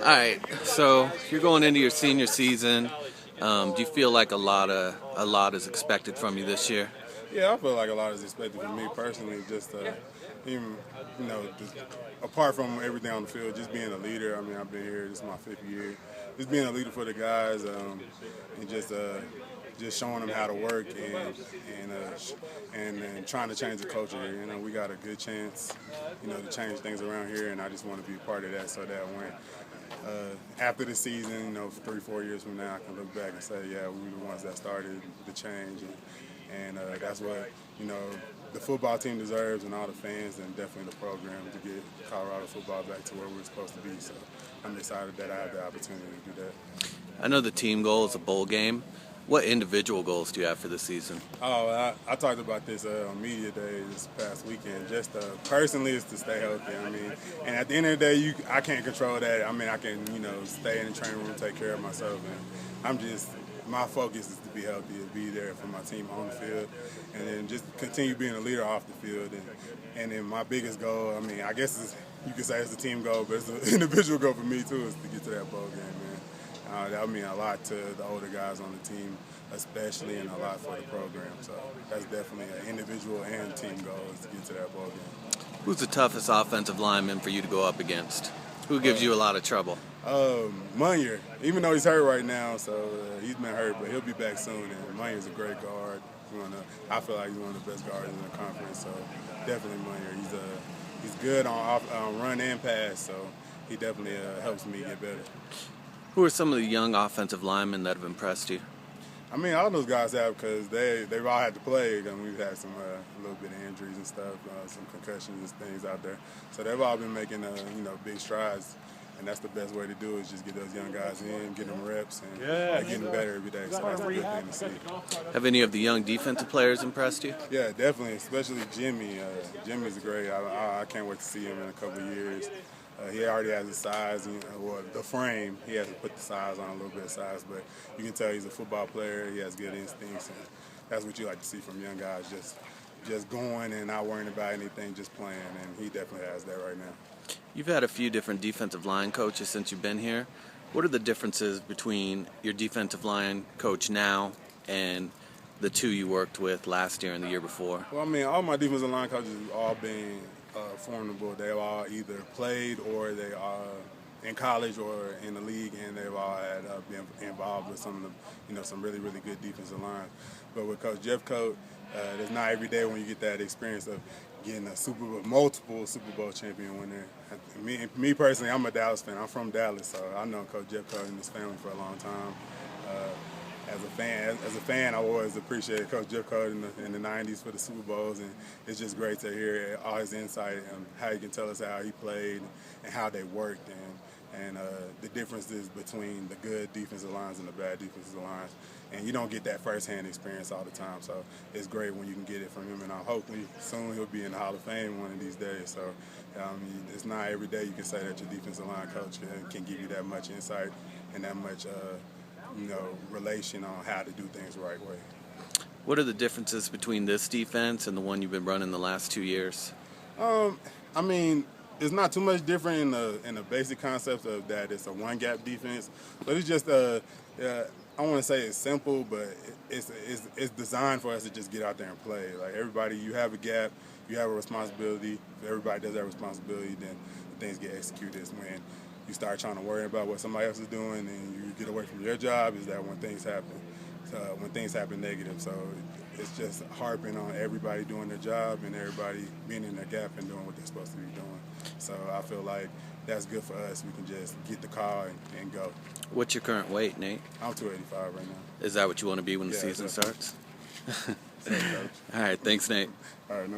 All right, so you're going into your senior season. Do you feel like a lot is expected from you this year? Yeah, I feel like a lot is expected from me personally. Just even just apart from everything on the field, just being a leader. I mean, I've been here. This is my 5th year. Just being a leader for the guys, and just showing them how to work and trying to change the culture here. We got a good chance, to change things around here, and I just want to be a part of that so that when after the season, 3, 4 years from now, I can look back and say, yeah, we were the ones that started the change, and that's what the football team deserves, and all the fans, and definitely the program to get Colorado football back to where we're supposed to be. So I'm excited that I have the opportunity to do that. I know the team goal is a bowl game. What individual goals do you have for the season? Oh, I talked about this on media day this past weekend. Just personally, is to stay healthy. I mean, and at the end of the day, I can't control that. I mean, I can stay in the training room, take care of myself, and my focus is to be healthy, to be there for my team on the field, and then just continue being a leader off the field. And then my biggest goal, I mean, I guess you could say it's a team goal, but it's an individual goal for me too, is to get to that bowl game, man. That would mean a lot to the older guys on the team, especially, and a lot for the program. So that's definitely an individual and team goal, is to get to that ball game. Who's the toughest offensive lineman for you to go up against? Who gives you a lot of trouble? Munyer, even though he's hurt right now, so he's been hurt, but he'll be back soon. And Munyer's a great guard. I feel like he's one of the best guards in the conference. So definitely Munyer. He's good on run and pass, so he definitely helps me get better. Who are some of the young offensive linemen that have impressed you? I mean, all those guys have, because they've all had to play. I mean, we've had some a little bit of injuries and stuff, some concussions and things out there. So they've all been making big strides, and that's the best way to do it, is just get those young guys in, get them reps, and getting better every day. So that's a good thing to see. Have any of the young defensive players impressed you? Yeah, definitely, especially Jimmy. Jimmy's great. I can't wait to see him in a couple of years. He already has the size, the frame. He has to put the size on, a little bit of size, but you can tell he's a football player. He has good instincts, and that's what you like to see from young guys, just going and not worrying about anything, just playing, and he definitely has that right now. You've had a few different defensive line coaches since you've been here. What are the differences between your defensive line coach now and the two you worked with last year and the year before? Well, I mean, all my defensive line coaches have all been formidable. They've all either played, or they are in college or in the league, and they've all had been involved with some of the, some really, really good defensive lines. But with Coach Jeff Coat, it's not every day when you get that experience of getting a multiple Super Bowl champion winner. Me personally, I'm a Dallas fan. I'm from Dallas, so I know Coach Jeff Coat and his family for a long time. As a fan, I always appreciated Coach Jeff Coat in the 90s for the Super Bowls, and it's just great to hear all his insight and how he can tell us how he played and how they worked, and the differences between the good defensive lines and the bad defensive lines. And you don't get that first-hand experience all the time, so it's great when you can get it from him, and I hope soon he'll be in the Hall of Fame one of these days. So it's not every day you can say that your defensive line coach can give you that much insight and that much relation on how to do things the right way. What are the differences between this defense and the one you've been running the last 2 years? I mean, it's not too much different in the basic concepts of that it's a one-gap defense, but it's just I want to say it's simple, but it's designed for us to just get out there and play. Like, everybody, you have a gap, you have a responsibility. If everybody does that responsibility, then things get executed. It's when you start trying to worry about what somebody else is doing and you get away from your job, is that when things happen. So when things happen negative. So it's just harping on everybody doing their job and everybody being in their gap and doing what they're supposed to be doing. So I feel like that's good for us. We can just get the call and go. What's your current weight, Nate? I'm 285 right now. Is that what you want to be when the season starts? All right, thanks, Nate. All right, no